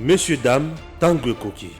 Messieurs, dames, Tanguy Koki.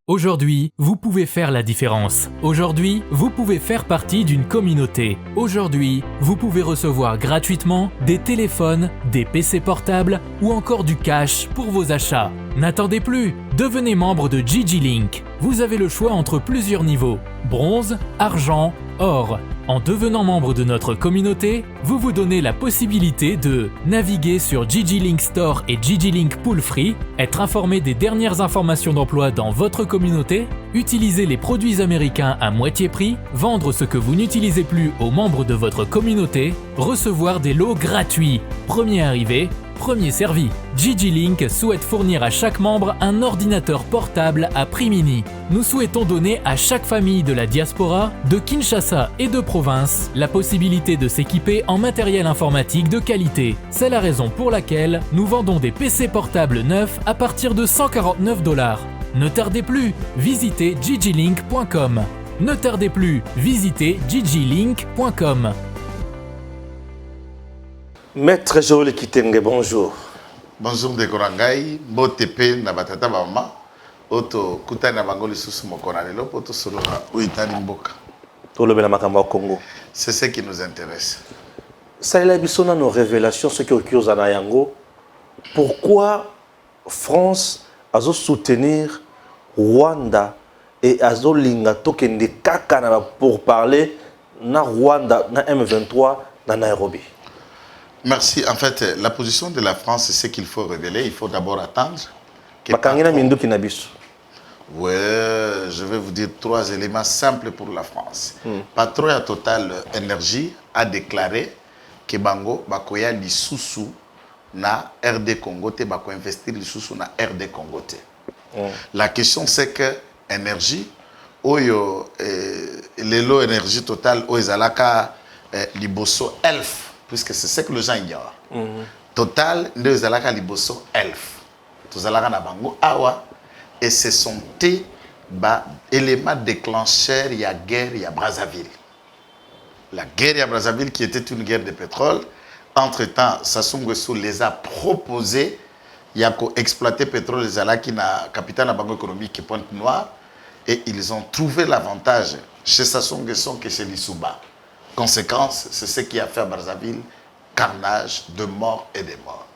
Aujourd'hui, vous pouvez faire la différence. Aujourd'hui, vous pouvez faire partie d'une communauté. Aujourd'hui, vous pouvez recevoir gratuitement des téléphones, des PC portables ou encore du cash pour vos achats. N'attendez plus, devenez membre de GG-Link. Vous avez le choix entre plusieurs niveaux, bronze, argent, or. En devenant membre de notre communauté, vous vous donnez la possibilité de naviguer sur GG-Link Store et GG-Link Pool Free, être informé des dernières informations d'emploi dans votre communauté, utiliser les produits américains à moitié prix, vendre ce que vous n'utilisez plus aux membres de votre communauté, recevoir des lots gratuits. Premier arrivé, premier servi. GG-Link souhaite fournir à chaque membre un ordinateur portable à prix mini. Nous souhaitons donner à chaque famille de la diaspora, de Kinshasa et de province, la possibilité de s'équiper en matériel informatique de qualité. C'est la raison pour laquelle nous vendons des PC portables neufs à partir de $149. Ne tardez plus, visitez gglink.com. Ne tardez plus, visitez gglink.com. Maître Joël Kitenge, bonjour. Bonjour de Korangai, Botepe na batata mama, Oto Kuta na Bangoli Susu Mokonalelo, Poto Solo Uitani Mboka. Tout le Makamba au Congo. C'est ce qui nous intéresse. Ça est la nos révélations, ce qui occurre à Nayango. Pourquoi France a soutenir Rwanda et a linga tokende kakana pour parler na Rwanda na M23 na Nairobi? Merci. En fait, la position de la France, c'est ce qu'il faut révéler. Il faut d'abord attendre. Oui, je vais vous dire 3 éléments simples pour la France. Patron à Total Énergie a déclaré que Bango bakoya lisusu na RD Congo te bako investir lisusu na RD Congo te. La question c'est que énergie oyo lelo énergie Total o ezalaka liboso elf, puisque c'est ce que les gens ignorent. Total, nous avons liboso elf. Nous avons bango awa, et ce sont des éléments déclencheurs. Il y a guerre, il y a Brazzaville. La guerre à Brazzaville qui était une guerre de pétrole. Entre-temps, Sassou Nguesso les a proposé. Il y a exploité pétrole les ala qui na capitale na bango économique qui Pointe Noire, et ils ont trouvé l'avantage chez Sassou Nguesso que c'est l'Issouba. Conséquence, c'est ce qui a fait à Brazzaville carnage de morts et de morts.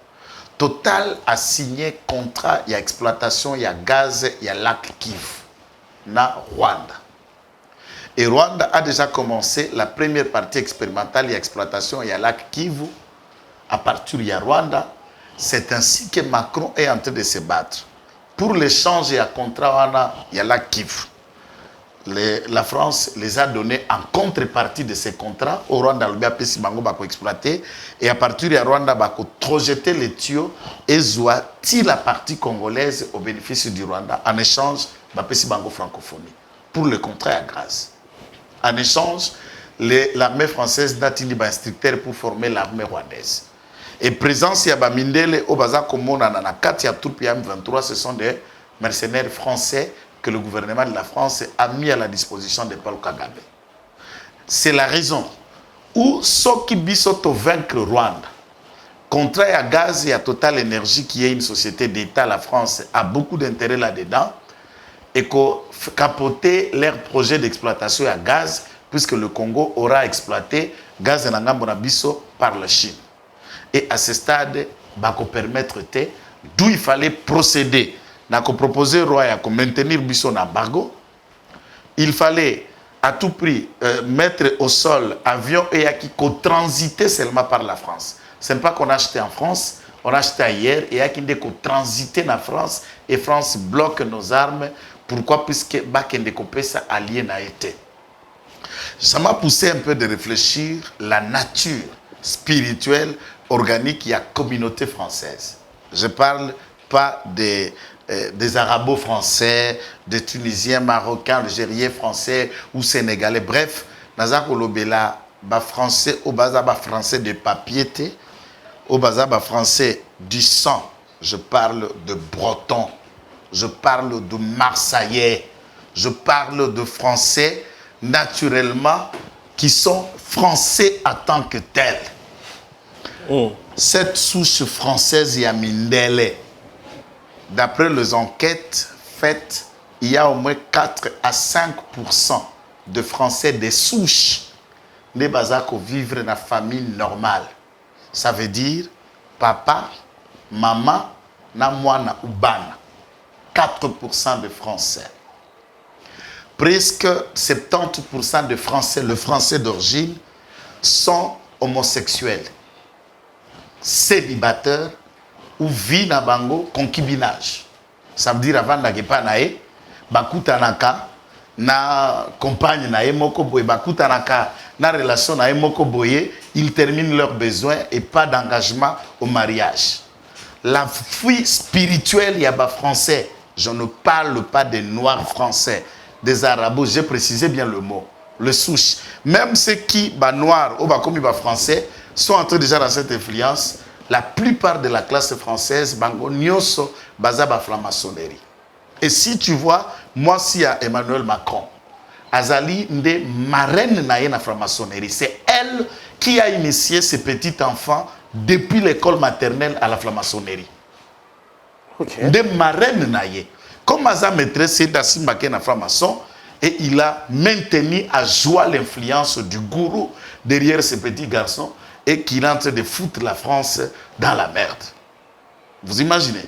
Total a signé contrat, il y a exploitation, il y a gaz, il y a lac Kivu, na Rwanda. Et Rwanda a déjà commencé la première partie expérimentale, il y a exploitation, il y a lac Kivu. À partir il y a Rwanda. C'est ainsi que Macron est en train de se battre. Pour l'échange, il y a contrat, il y a lac Kivu. La France les a donnés en contrepartie de ces contrats. Au Rwanda, le BAPC Bango va exploiter. Et à partir de Rwanda, va projeter les tuyaux et zoati la partie congolaise au bénéfice du Rwanda. En échange, BAPC Bango francophonie. Pour le contrat à grâce. En échange, l'armée française n'a pas instructeur pour former l'armée rwandaise. Et présence, il y a Bamindele, Obaza Komona, Nanakat, il y a tout le M23, ce sont des mercenaires français que le gouvernement de la France a mis à la disposition de Paul Kagame. C'est la raison où Soki Bisoto vaincre Rwanda, contrat à gaz et à Total Énergie, qui est une société d'État, la France a beaucoup d'intérêt là-dedans, et capoter leur projet d'exploitation à gaz, puisque le Congo aura exploité gaz et Biso par la Chine. Et à ce stade, bako permettre d'où il fallait procéder. N'a proposé Roya de maintenir son embargo. Il fallait à tout prix mettre au sol avion et qui transiter seulement par la France. Ce n'est pas qu'on a acheté en France, on a acheté ailleurs et qui a transité en France et France bloque nos armes. Pourquoi? Puisque Bakende Kopesa allié n'a été. Ça m'a poussé un peu de réfléchir la nature spirituelle, organique de la communauté française. Je ne parle pas des Arabo-Français, des Tunisiens, Marocains, Algériens, Français ou Sénégalais. Bref, Nazako Lobela, Français, au bas Français de papier, au bas Français du sang. Je parle de Breton, je parle de Marseillais, je parle de Français naturellement qui sont Français en tant que tels. Cette souche française Yamindele, d'après les enquêtes faites, il y a au moins 4 à 5% de Français des souches ne bazako vivre dans la famille normale. Ça veut dire papa, maman, na mwana ou bana. 4% de Français. Presque 70% de Français, le Français d'origine, sont homosexuels, célibataires ou vivent na bango concubinage. Ça veut dire avant d'agepa nae, bakutanaka na compagne nae moko boye, bakutanaka na relation nae moko boye, ils terminent leurs besoins et pas d'engagement au mariage. La fuite spirituelle yaba français, je ne parle pas des noirs français, des arabes, j'ai précisé bien le mot, le souche. Même ceux qui, noirs ou comme français, sont entrés déjà dans cette influence. La plupart de la classe française, bango nyoso, bazaba franc-maçonnerie. Et si tu vois, moi, si à Emmanuel Macron, Azali nde marraine naye na franc-maçonnerie, c'est elle qui a initié ces petits enfants depuis l'école maternelle à la franc-maçonnerie. Okay. De marraine naye. Comme Aza maîtresse, c'est d'Asimbake na franc-maçon, et il a maintenu à joie l'influence du gourou derrière ces petits garçons et qu'il est en train de foutre la France dans la merde. Vous imaginez?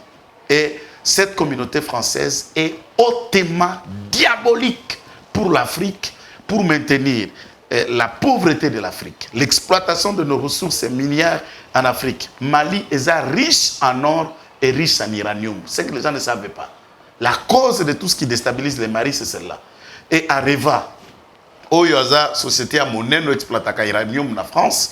Et cette communauté française est hautement diabolique pour l'Afrique, pour maintenir la pauvreté de l'Afrique, l'exploitation de nos ressources minières en Afrique. Mali est riche en or et riche en uranium. C'est que les gens ne savent pas. La cause de tout ce qui déstabilise les maris, c'est celle-là. Et Areva, Oyoza, société à monnaie, exploitaka uranium en France,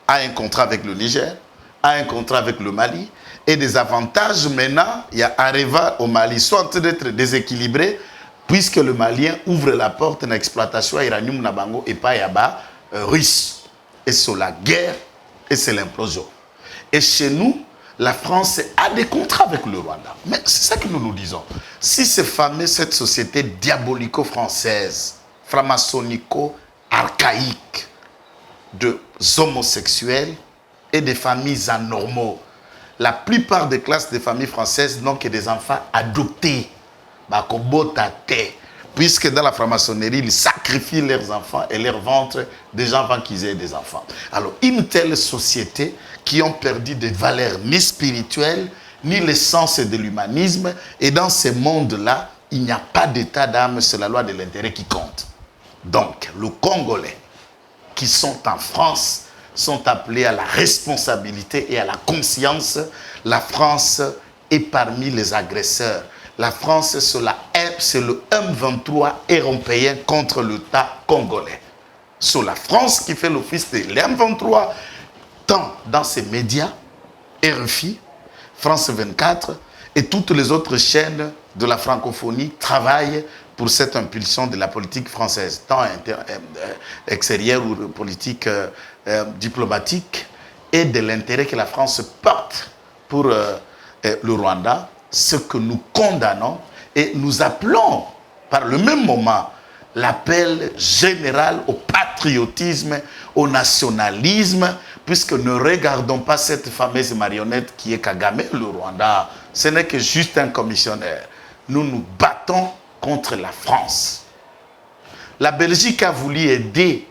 a un contrat avec le Niger, a un contrat avec le Mali, et des avantages maintenant, il y a Areva au Mali, sont en train d'être déséquilibrés, puisque le Malien ouvre la porte à l'exploitation à uranium na bango et pas yaba russe. Et c'est la guerre, et c'est l'implosion. Et chez nous, la France a des contrats avec le Rwanda. Mais c'est ça que nous nous disons. Si c'est fameux, cette société diabolico-française, franc-maçonnico-archaïque, de homosexuels et des familles anormaux, la plupart des classes des familles françaises n'ont que des enfants adoptés. Puisque dans la franc-maçonnerie, ils sacrifient leurs enfants et leur ventre des gens avant qu'ils aient des enfants. Alors, une telle société qui ont perdu des valeurs ni spirituelles, ni l'essence de l'humanisme, et dans ces mondes-là, il n'y a pas d'état d'âme, c'est la loi de l'intérêt qui compte. Donc, les Congolais qui sont en France sont appelés à la responsabilité et à la conscience. La France est parmi les agresseurs. La France, c'est le M23 européen contre l'État congolais. C'est la France qui fait l'office de l'M23, tant dans ses médias, RFI, France 24 et toutes les autres chaînes de la francophonie travaillent pour cette impulsion de la politique française, tant extérieure ou politique diplomatique, et de l'intérêt que la France porte pour le Rwanda, ce que nous condamnons et nous appelons par le même moment l'appel général au patriotisme, au nationalisme, puisque ne regardons pas cette fameuse marionnette qui est Kagame, le Rwanda. Ce n'est que juste un commissionnaire. Nous nous battons contre la France. La Belgique a voulu aider,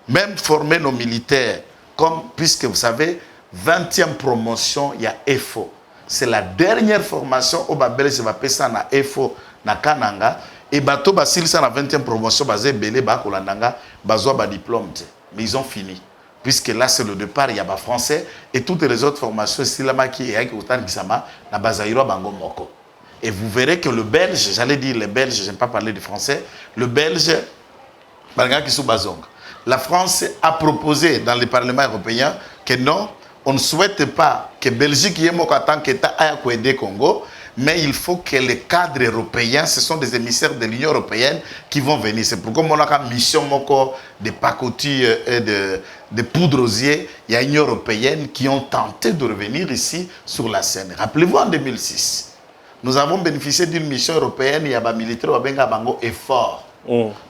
même former nos militaires, comme, puisque vous savez, 20e promotion, il y a EFO. C'est la dernière formation au Belge va passer na EFO, na Kananga, et bateau basil ça la 20e promotion basé belé ba kolandanga bazwa ba diplôme. Mais ils ont fini. Puisque là c'est le départ, il y a ba français et toutes les autres formations silama qui est autant qui sama na bazairo bango moko. Et vous verrez que le belge, j'allais dire les belges, j'aime pas parler du français, le belge banga qui sous bazong. La France a proposé dans le Parlement européen que non, on ne souhaite pas que Belgique y ait en tant qu'État aille aider Congo, mais il faut que les cadres européens, ce sont des émissaires de l'Union européenne qui vont venir. C'est pourquoi on a une mission de pacotille et de poudre aux yeux. Il y a une Union européenne qui ont tenté de revenir ici sur la scène. Rappelez-vous en 2006, nous avons bénéficié d'une mission européenne, il y a un militaire qui a bango effort.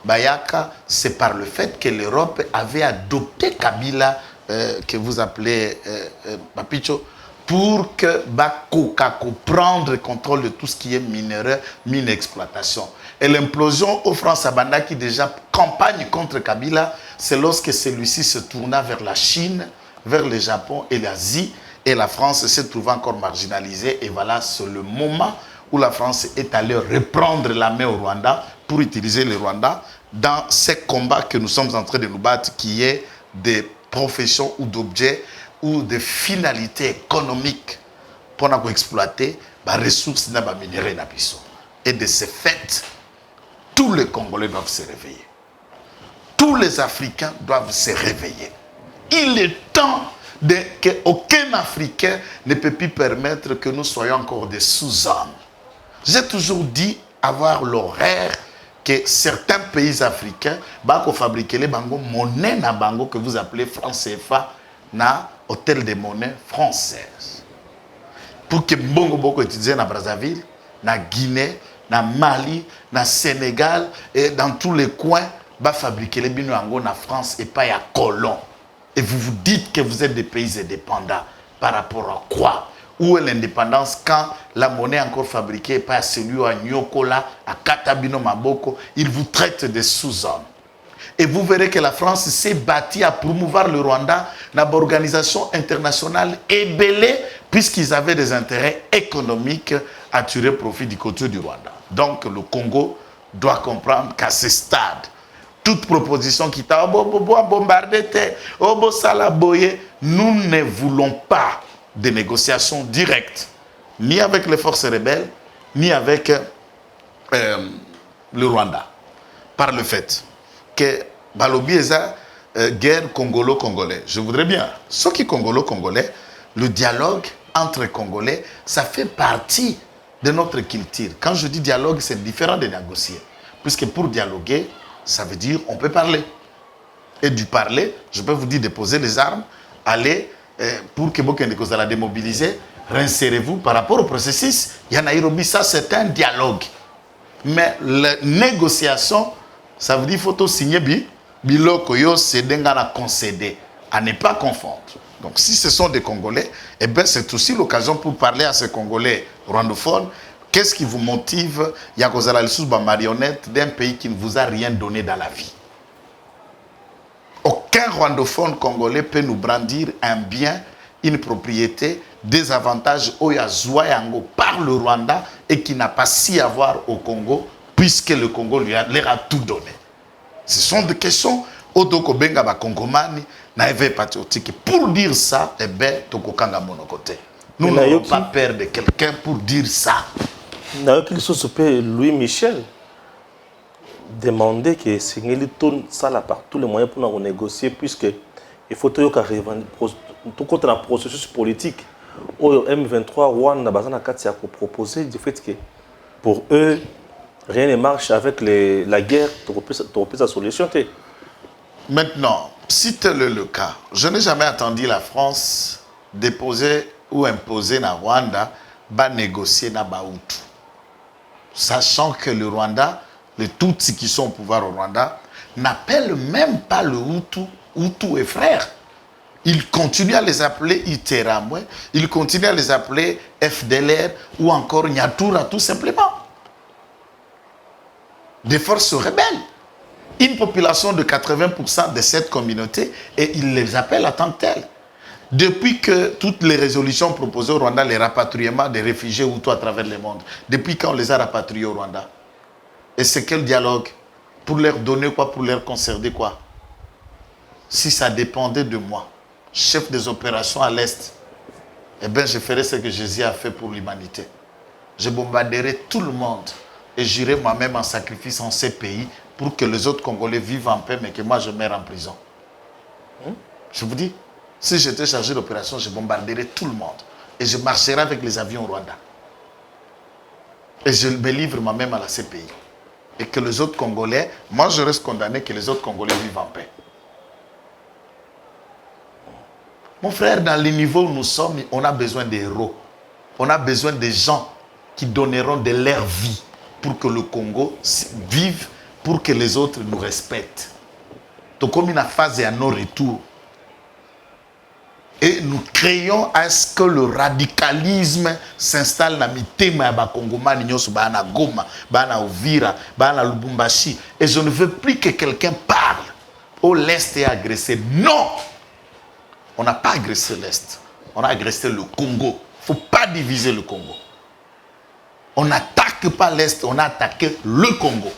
Bayaka, c'est par le fait que l'Europe avait adopté Kabila que vous appelez Papicho, pour que Bakokako prendre le contrôle de tout ce qui est minéraux, mine exploitation. Et l'implosion au France Abanda qui déjà campagne contre Kabila, c'est lorsque celui-ci se tourna vers la Chine, vers le Japon et l'Asie, et la France se trouve encore marginalisée. Et voilà, c'est le moment où la France est allée reprendre la main au Rwanda pour utiliser le Rwanda dans ces combats que nous sommes en train de nous battre, qui est des professions ou d'objets ou de finalités économiques pour exploiter les ressources et les minéraux. Et de ce fait, tous les Congolais doivent se réveiller. Tous les Africains doivent se réveiller. Il est temps qu'aucun Africain ne peut plus permettre que nous soyons encore des sous-hommes. J'ai toujours dit avoir l'horaire que certains pays africains vont fabriquer les monnaies na bango que vous appelez franc CFA na hôtel de monnaie française. Pour que Mbongo Boko étudie na Brazzaville, na Guinée, na Mali, na Sénégal et dans tous les coins, va fabriquer les binoango na France et pas à Colomb. Et vous vous dites que vous êtes des pays indépendants. Par rapport à quoi? Où est l'indépendance quand la monnaie est encore fabriquée et pas celui à Nyokola, à Katabino Maboko? Ils vous traitent de sous-hommes. Et vous verrez que la France s'est bâtie à promouvoir le Rwanda dans l'organisation internationale ébellée puisqu'ils avaient des intérêts économiques à tirer profit du côté du Rwanda. Donc le Congo doit comprendre qu'à ce stade, toute proposition qui t'a bombardé, nous ne voulons pas de négociations directes, ni avec les forces rebelles, ni avec le Rwanda. Par le fait que Balobi est guerre congolo-congolais. Je voudrais bien, ce qui est congolo-congolais, le dialogue entre Congolais, ça fait partie de notre culture. Quand je dis dialogue, c'est différent de négocier. Puisque pour dialoguer, ça veut dire on peut parler. Et du parler, je peux vous dire de poser les armes, aller pour que vous la démobiliser, réinsérez-vous par rapport au processus. Il y a Nairobi, ça c'est un dialogue. Mais la négociation, ça veut dire qu'il faut signer biloko yo c'est d'engana concéder, à ne pas confondre. Donc si ce sont des Congolais, eh ben c'est aussi l'occasion pour parler à ces Congolais rwandophones. Qu'est-ce qui vous motive? Il y a cause à la marionnette d'un pays qui ne vous a rien donné dans la vie. Aucun rwandophone congolais peut nous brandir un bien, une propriété, des avantages Oyazoyango par le Rwanda et qui n'a pas si à voir au Congo puisque le Congo leur a tout donné. Ce sont des questions Otoko Benga ba Congomani na éveil patriotique. Pour dire ça, eh ben Tokokanga monokoté. Nous n'avons pas peur de quelqu'un pour dire ça. Louis Michel demander que Singeli tourne ça là par tous les moyens pour nous négocier puisque il faut tout contre le processus politique au M23 Rwanda bazana kati ya proposer du fait que pour eux rien ne marche avec la guerre pour sa solution. Maintenant, si tel est le cas, je n'ai jamais attendu la France déposer ou imposer na Rwanda va négocier na Baoutou. Sachant que le Rwanda, les Tutsis qui sont au pouvoir au Rwanda, n'appellent même pas le Hutu et frères. Ils continuent à les appeler Iteramwe, ils continuent à les appeler FDLR ou encore Nyatura tout simplement. Des forces rebelles. Une population de 80% de cette communauté et ils les appellent en tant que tels. Depuis que toutes les résolutions proposées au Rwanda, les rapatriements des réfugiés Hutus à travers le monde, depuis quand on les a rapatriés au Rwanda? Et c'est quel dialogue? Pour leur donner quoi? Pour leur conserver quoi? Si ça dépendait de moi, chef des opérations à l'Est, eh bien je ferais ce que Jésus a fait pour l'humanité. Je bombarderai tout le monde et j'irai moi-même en sacrifice en ces pays pour que les autres Congolais vivent en paix, mais que moi je meure en prison. Je vous dis, si j'étais chargé d'opération, je bombarderais tout le monde. Et je marcherai avec les avions au Rwanda. Et je me livre moi-même à la CPI. Et que les autres Congolais, moi je reste condamné que les autres Congolais vivent en paix. Mon frère, dans les niveaux où nous sommes, on a besoin des héros. On a besoin des gens qui donneront de leur vie pour que le Congo vive, pour que les autres nous respectent. Donc comme une phase à nos retours. Et nous créons à ce que le radicalisme s'installe dans mitema ya Kongomani nyoso bana Goma, bana Uvira, bana Lubumbashi. Et je ne veux plus que quelqu'un parle. Oh, l'Est est agressé. Non! On n'a pas agressé l'Est. On a agressé le Congo. Il ne faut pas diviser le Congo. On n'attaque pas l'Est, on a attaqué le Congo.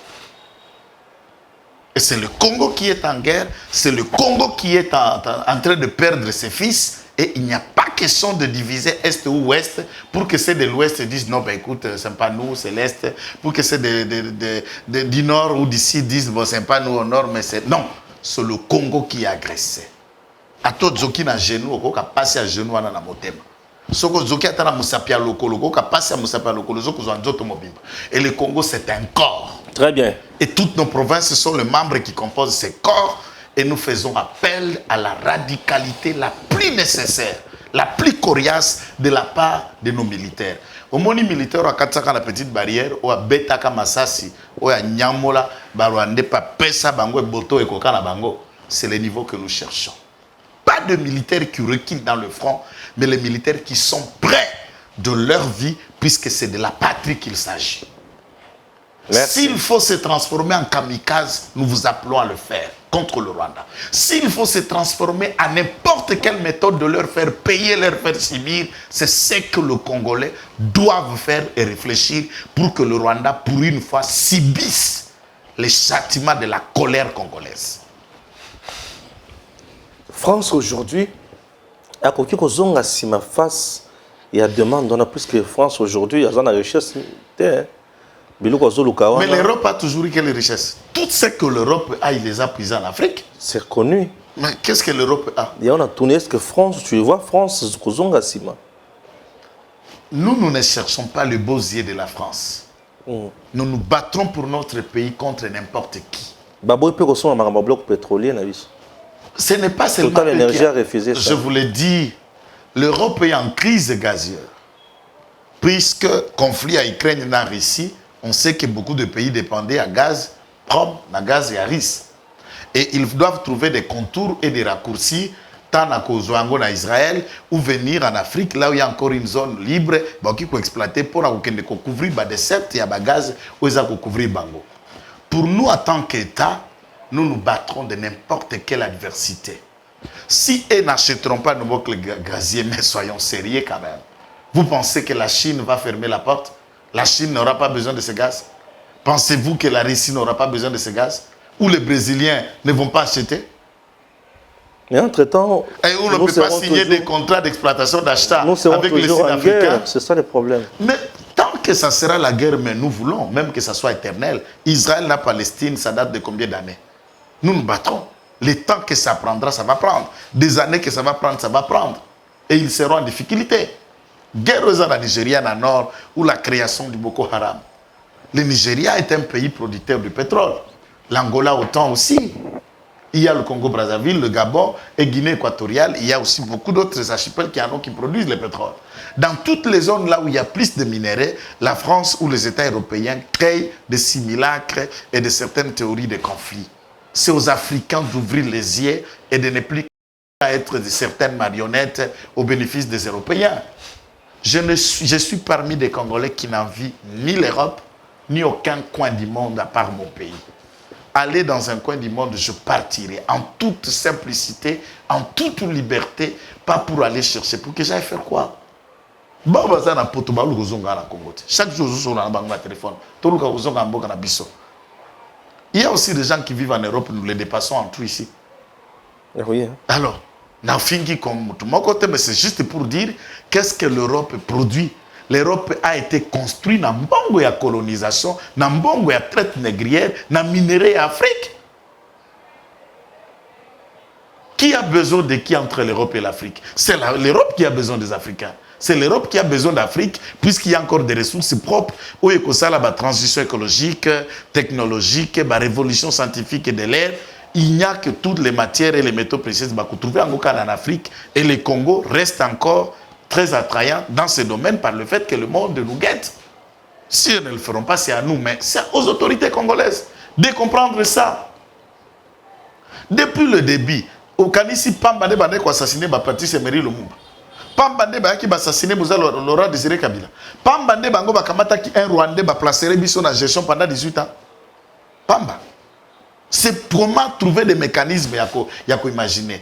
Et c'est le Congo qui est en guerre, c'est le Congo qui est en train de perdre ses fils. Et il n'y a pas question de diviser Est ou Ouest pour que ceux de l'Ouest disent non, ben écoute, c'est pas nous, c'est l'Est. Pour que ceux du Nord ou d'ici disent bon, c'est pas nous au Nord, mais c'est. Non, c'est le Congo qui a agressé. À tout zoki na genou, on a passé à genoux à la motema. Soko zoki a tana musapia lokolo, on a passé à musapia lokolo, zoko zoanzoto mobimba. Et le Congo, c'est un corps. Très bien. Et toutes nos provinces sont les membres qui composent ces corps. Et nous faisons appel à la radicalité la plus nécessaire, la plus coriace de la part de nos militaires. Au moni militaire, à Katsaka la petite barrière, ou à Betaka Masasi, ou à Nyamola, Barwande, Pesa, Bango et Boto et Kokana Bango. C'est le niveau que nous cherchons. Pas de militaires qui reculent dans le front, mais les militaires qui sont prêts de leur vie, puisque c'est de la patrie qu'il s'agit. S'il faut se transformer en kamikaze, nous vous appelons à le faire contre le Rwanda. S'il faut se transformer à n'importe quelle méthode de leur faire payer, leur faire subir, c'est ce que les Congolais doivent faire et réfléchir pour que le Rwanda, pour une fois, subisse les châtiments de la colère congolaise. France aujourd'hui, à quoi que si ma face, il y a demande, on a plus que France aujourd'hui, il y a une richesse. Mais l'Europe a toujours eu quelle richesse? Tout ce que l'Europe a, il les a pris en Afrique. C'est reconnu. Mais qu'est-ce que l'Europe a? Et on a tourné, est-ce que France, tu vois, France, nous ne cherchons pas le beau yeux de la France. Nous nous battrons pour notre pays contre n'importe qui. Ce n'est pas seulement l'énergie a refusé ça. Je vous l'ai dit, l'Europe est en crise gazière. Puisque conflit à Ukraine et en Russie, on sait que beaucoup de pays dépendaient à gaz propre, à gaz et à risque. Et ils doivent trouver des contours et des raccourcis, tant à Kozouango, en Israël, ou venir en Afrique, là où il y a encore une zone libre, qui peut exploiter pour couvrir des certes et des gaz, où ils ont couvrir Bango. Pour nous, en tant qu'État, nous nous battrons de n'importe quelle adversité. Si ils n'achèteront pas de nouveau gazier, mais soyons sérieux quand même. Vous pensez que la Chine va fermer la porte? La Chine n'aura pas besoin de ce gaz? Pensez-vous que la Russie n'aura pas besoin de ce gaz? Ou les Brésiliens ne vont pas acheter? Mais entre-temps, et on ne peut pas signer des contrats d'exploitation d'achat avec les Sud-Africains. C'est ça le problème. Mais tant que ça sera la guerre, mais nous voulons, même que ça soit éternel. Israël, la Palestine, ça date de combien d'années? Nous nous battrons. Le temps que ça prendra, ça va prendre. Des années que ça va prendre, ça va prendre. Et ils seront en difficulté. Guerre aux la Nigeria dans le nord, ou la création du Boko Haram. Le Nigeria est un pays producteur de pétrole. L'Angola autant aussi. Il y a le Congo-Brazzaville, le Gabon et Guinée équatoriale. Il y a aussi beaucoup d'autres archipels qui produisent le pétrole. Dans toutes les zones là où il y a plus de minéraux, la France ou les États européens créent des simulacres et de certaines théories de conflits. C'est aux Africains d'ouvrir les yeux et de ne plus être de certaines marionnettes au bénéfice des Européens. Je suis parmi des Congolais qui n'envient ni l'Europe, ni aucun coin du monde à part mon pays. Aller dans un coin du monde, je partirai en toute simplicité, en toute liberté, pas pour aller chercher. Pour que j'aille faire quoi? Chaque jour, je suis dans mon téléphone. Il y a aussi des gens qui vivent en Europe, nous les dépassons en tout ici. Oui, hein. Alors, comme tout mon côté, mais c'est juste pour dire qu'est-ce que l'Europe produit. L'Europe a été construite dans bongo ya colonisation, dans bongo ya traite négrière, dans minerai Afrique. Qui a besoin de qui entre l'Europe et l'Afrique? C'est l'Europe qui a besoin des Africains. C'est l'Europe qui a besoin d'Afrique, puisqu'il y a encore des ressources propres, où il y a la transition écologique, technologique, la révolution scientifique et de l'air. Il n'y a que toutes les matières et les métaux précieux qu'on trouve en Afrique. Et le Congo reste encore très attrayant dans ce domaine par le fait que le monde nous guette. Si eux ne le feront pas, c'est à nous, mais c'est aux autorités congolaises de comprendre ça. Depuis le début, Au Kanisi, Pamba ne bande ko assassiné ba Patrice Emery Lumumba. Pamba ne ba ki ba assassiné Moussa Laurent Désiré Kabila. Pamba ne bango ba kamata ki un Rwandais ba placer biso na gestion pendant 18 ans. Pamba. C'est comment trouver des mécanismes il y a imaginer.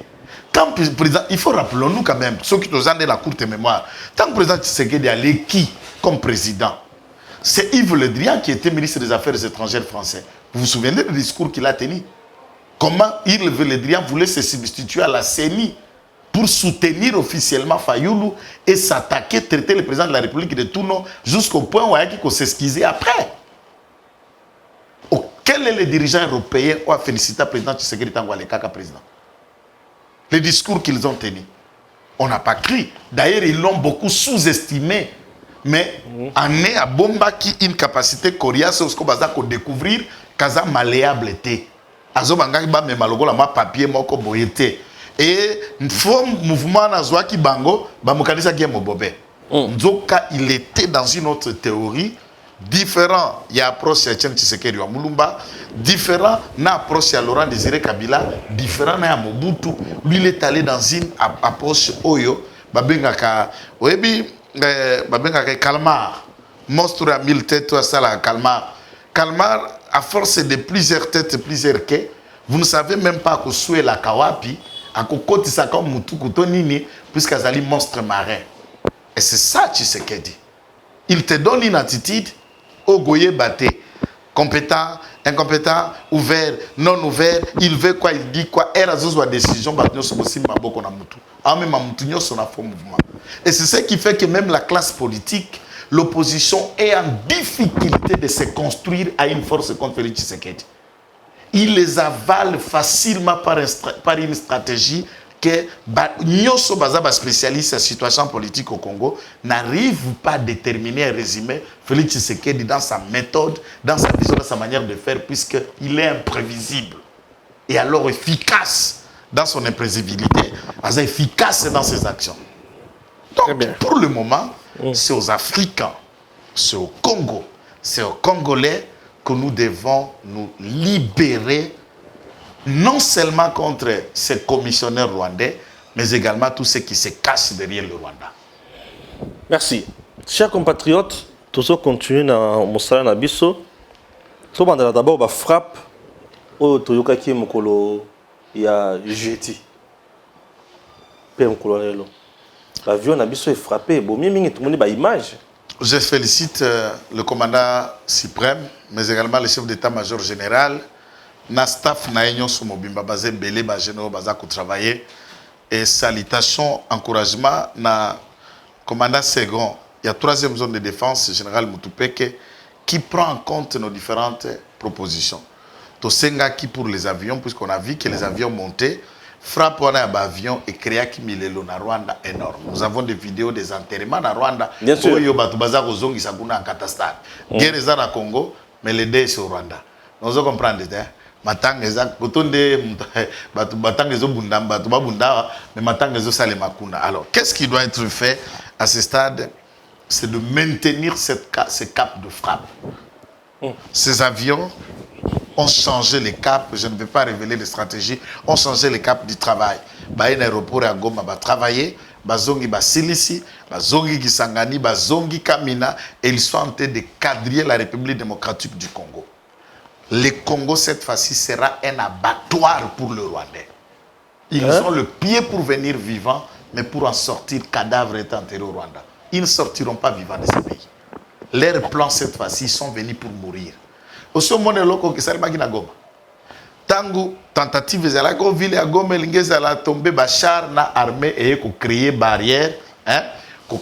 Quand le président, il faut rappelons-nous quand même, ceux qui nous ont la courte mémoire, tant que le président Tshisekedi allait qui comme président? C'est Yves Le Drian qui était ministre des Affaires étrangères français. Vous vous souvenez du discours qu'il a tenu? Comment Yves Le Drian voulait se substituer à la CENI pour soutenir officiellement Fayoulou et s'attaquer, traiter le président de la République de tout nom jusqu'au point où il faut s'excuser après. Quel est le dirigeant européen qui a félicité le président Tshisekedi Tangwale Kaka président? Les discours qu'ils ont tenus. On n'a pas cru. D'ailleurs, ils l'ont beaucoup sous-estimé. Mais en est à Bomba qui une capacité coriace ce qu'on va découvrir kaza malléable était. Azobanga ba me malogo la ma papier moko boyete. Et une forme mouvement na zwa ki bango ba mokanisa ki mobobé. Nzoka il était dans une autre théorie différent. Il y a approche ya Etienne Tshisekedi wa Mulumba, différent na approche ya Laurent Désiré Kabila, différent na Mobutu. Lui il est allé dans une approche oyo babengaka oyebi babengaka Kalmar. Monstre à 1000 têtes à ça la Kalmar. Kalmar à force de plusieurs têtes, plusieurs quais, vous ne savez même pas que soué la Kawapi, à côté ça comme Mutuku Tonini, puisqu'ils allaient monstre marin. Et c'est ça Tshisekedi. Il te donne une attitude au goye batté, compétent, incompétent, ouvert, non ouvert, il veut quoi, il dit quoi, et la décision, et c'est ce qui fait que même la classe politique, l'opposition est en difficulté de se construire à une force contre Félix Tshisekedi. Il les avale facilement par une stratégie que Nyoso Bazaba, spécialiste en situation politique au Congo, n'arrive pas à déterminer et résumer Félix Tshisekedi dans sa méthode, dans sa vision, dans sa manière de faire, puisqu'il est imprévisible. Et alors efficace dans son imprévisibilité, efficace dans ses actions. Donc, pour le moment, c'est aux Africains, c'est au Congo, c'est aux Congolais que nous devons nous libérer, non seulement contre ces commissionnaires rwandais, mais également tous ceux qui se cachent derrière le Rwanda. Merci. Chers compatriotes, tous continuer dans Moussala Nabiso. Nous avons d'abord la frappe au Toyoka qui est mokolo ya jeudi. Père Mkolorelo. L'avion Nabiso est frappé. Bon, tout le monde a image. Je félicite le commandant suprême, mais également le chef d'état-major général, na staff na union Somobimba basé belé ba généraux baza ko travailler et salutations, encouragement na commandant second. Il y a troisième zone de défense, général Moutupeke, qui prend en compte nos différentes propositions. Tosenga qui pour les avions, puisqu'on a vu que les avions montaient, frappe on a un avion et créa qui milelo na Rwanda énorme. Nous avons des vidéos des enterrements na Rwanda. Bien sûr. Yo batu baza ko zongi sakuna en Katastan. Guerre za na Congo, mais les deux c'est au Rwanda. Nous allons comprendre hein. Matang ezak kotonde batu batang ezo bunda batu babunda mais matang ezo sale makuna. Alors, qu'est-ce qui doit être fait à ce stade? C'est de maintenir ce cap de frappe. Ces avions ont changé les caps, je ne vais pas révéler les stratégies, ont changé les caps du travail. Un aéroport à Goma va travailler, Bazongi Basilisi, Bazongi Kisangani, Bazongi Kamina, et ils sont en train de quadriller la République démocratique du Congo. Le Congo, cette fois-ci, sera un abattoir pour le Rwandais. Ils ont le pied pour venir vivants, mais pour en sortir, cadavre est enterré au Rwanda. Ils ne sortiront pas vivants de ce pays. Leurs plans, cette fois-ci, ils sont venus pour mourir. Aussi, au monde local, qui s'est na Goma. Tango, tentative, ils allaient ville à Goma, ils allaient tomber, Bachar, na armée, et pour créer barrière, hein,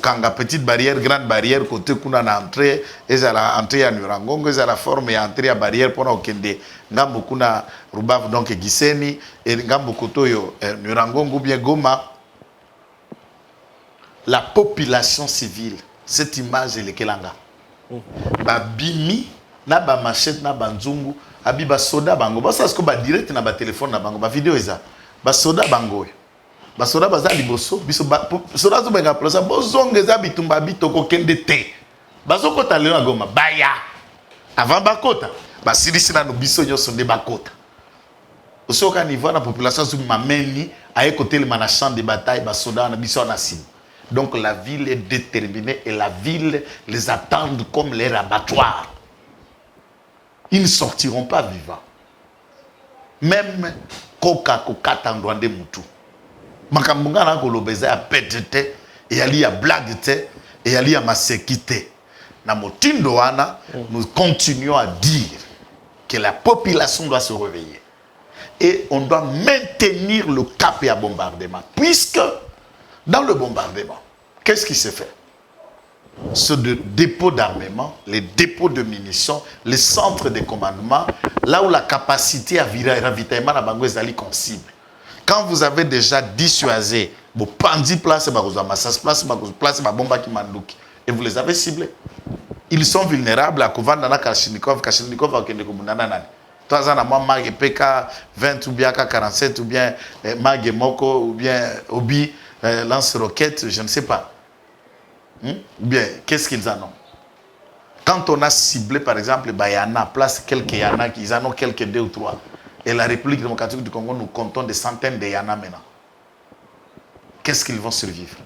Kanga petite barrière, grande barrière, côté kuna na entrée, ils allaient entrer à Nurangongo, ils allaient former entrer à barrière pour Okende, Ngambo kuna Rubav, donc Giseni, et Ngambo Kotoyo, Nurangongo, bien Goma. La population civile, cette image, elle est kelanga. Ba bimi, na ba machette, na ba nzungu, abi ba soda bango. Ba ça ce que ba direct na ba téléphone na bango, ba vidéo eza. Ba soda bango. Ba soda baza liboso, biso ba soda zo benga plosa, bo zongeza bitumba bitoko kende te. Ba zo kota lelo ngoma, baya. Avant ba kota, ba silisi na no biso nyoso nde ba kota. Osoka niveau na population zo mameni à côté le champ de bataille, les soldats en Assine. Donc la ville est déterminée et la ville les attend comme les abattoirs. Ils ne sortiront pas vivants. Même Koka Tandwande Moutou. Makambunga na kolobeza ya petete et ali ya blague te et ali ya masekite. Na motindo wana, nous continuons à dire que la population doit se réveiller. Et on doit maintenir le cap et à bombardement. Puisque, dans le bombardement, qu'est-ce qui se fait? Ce dépôt d'armement, les dépôts de munitions, les centres de commandement, là où la capacité à ravitaillement à Bango est consible. Quand vous avez déjà dissuasé, vos pandis place, place, bomba qui mandouki, et vous les avez ciblés. Ils sont vulnérables à Kovandana Kalachnikov, Kalachnikov, Kendekobunana. Toi, on a moi, Mag PK 20 ou bien K47 ou bien Mag Moko ou bien Obi, lance-roquette, je ne sais pas. Ou bien, qu'est-ce qu'ils en ont? Quand on a ciblé, par exemple, Bayana, place quelques Yana, ils en ont quelques 2 ou 3. Et la République démocratique du Congo, nous comptons des centaines de Yana maintenant. Qu'est-ce qu'ils vont survivre?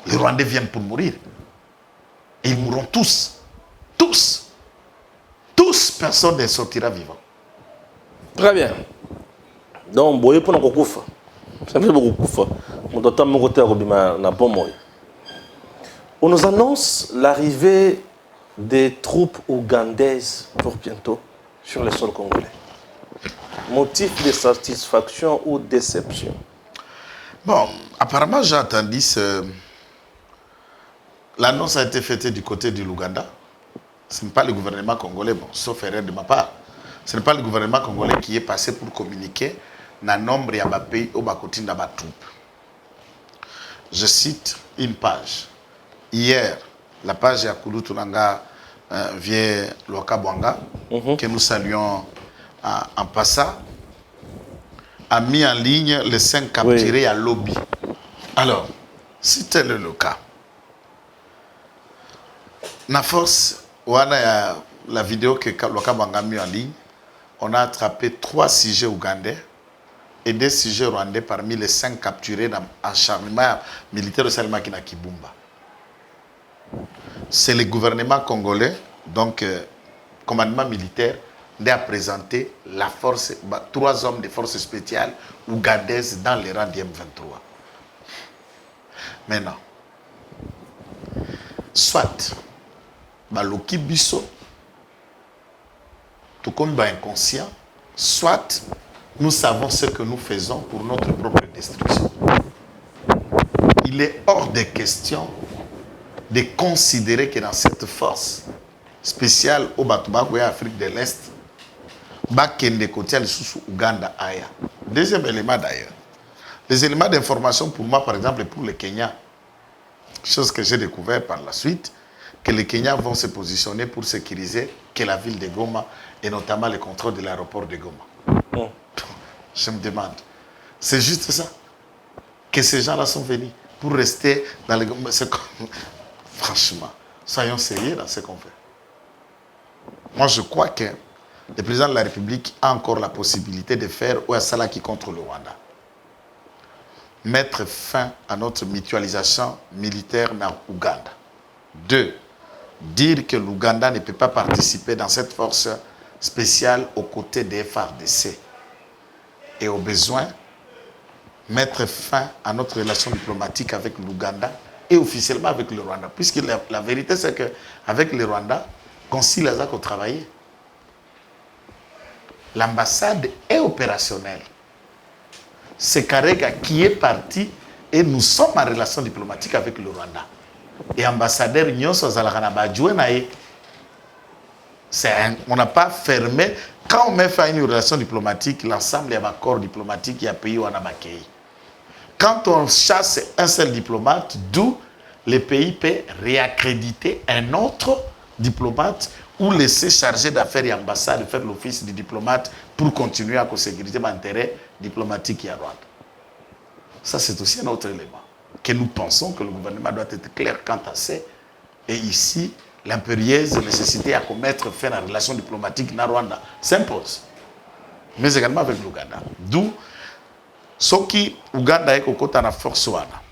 Les Rwandais viennent pour mourir. Et ils mourront tous. Tous. Tous, personne ne sortira vivant. Très bien. Donc, boye pour nous koufa. Ça fait beaucoup koufa. Mon temps mon côté robima na bon moy. On nous annonce l'arrivée des troupes ougandaises pour bientôt sur le sol congolais. Motif de satisfaction ou déception? Bon, apparemment j'ai entendu l'annonce a été faite du côté de l'Ouganda. Ce n'est pas le gouvernement congolais, bon, sauf erreur de ma part. Ce n'est pas le gouvernement congolais qui est passé pour communiquer dans le nombre de pays où il y a des troupes. Je cite une page. Hier, la page Yakulu Tulanga vient Loka Bwanga, que nous saluons en passant, a mis en ligne les 5 capturés à Lobby. Alors, si tel est le cas, la force, la vidéo que Loka Bwanga a mis en ligne, on a attrapé 3 sujets ougandais et 2 sujets rwandais parmi les 5 capturés dans l'acharnement militaire de Salmakina Kibumba. C'est le gouvernement congolais, donc commandement militaire, qui a présenté la force, 3 hommes de forces spéciales ougandaises dans les rangs d'M23. Maintenant, soit, Baloki Bisso, tout comme inconscient, soit nous savons ce que nous faisons pour notre propre destruction. Il est hors de question de considérer que dans cette force spéciale au Batouba, Afrique de l'Est, Bakende Kotia, sous Ouganda, Aya. Deuxième élément d'ailleurs. Les éléments d'information pour moi, par exemple, pour le Kenya, chose que j'ai découvert par la suite, que les Kenyans vont se positionner pour sécuriser que la ville de Goma et notamment le contrôle de l'aéroport de Goma. Je me demande, c'est juste ça que ces gens-là sont venus pour rester dans les... Franchement, soyons sérieux dans ce qu'on fait. Moi, je crois que le président de la République a encore la possibilité de faire Ouassalaki contre le Rwanda. Mettre fin à notre mutualisation militaire dans l'Ouganda. 2. Dire que l'Ouganda ne peut pas participer dans cette force spéciale aux côtés des FARDC. Et au besoin, mettre fin à notre relation diplomatique avec l'Ouganda et officiellement avec le Rwanda. Puisque la vérité, c'est qu'avec le Rwanda, Consil Azak a travaillé. L'ambassade est opérationnelle. C'est Karega qui est parti et nous sommes en relation diplomatique avec le Rwanda. Et ambassadeur Nyonso Zalakanaba on n'a pas fermé. Quand on met fin à une relation diplomatique, l'ensemble des accords diplomatiques, il y a pays où on a marqué. Quand on chasse un seul diplomate, d'où le pays peut réaccréditer un autre diplomate ou laisser charger d'affaires et ambassade de faire l'office du diplomate pour continuer à sécuriser l'intérêt diplomatique à Rwanda. Ça, c'est aussi un autre élément que nous pensons que le gouvernement doit être clair quant à ça. Et ici, l'impérieuse nécessité à commettre fin à la relation diplomatique dans Rwanda s'impose, mais également avec l'Ouganda. D'où Ce qui Ouganda est kokota na force wana.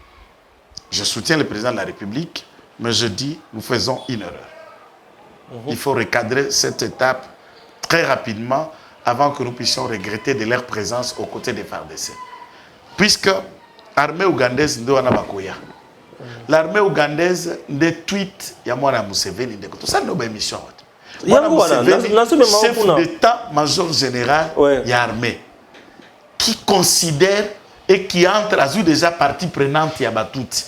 Je soutiens le président de la République, mais je dis, nous faisons une erreur. Il faut recadrer cette étape très rapidement avant que nous puissions regretter de leur présence aux côtés des FARDC. Puisque l'armée ougandaise n'est pas bakoya. L'armée ougandaise ne tweet ya mwana Museveni ndeko. Tout ça n'est pas émission. Mwana Museveni, chef d'état-major général de l'armée, qui considère et qui entre à déjà partie prenante à Batouti.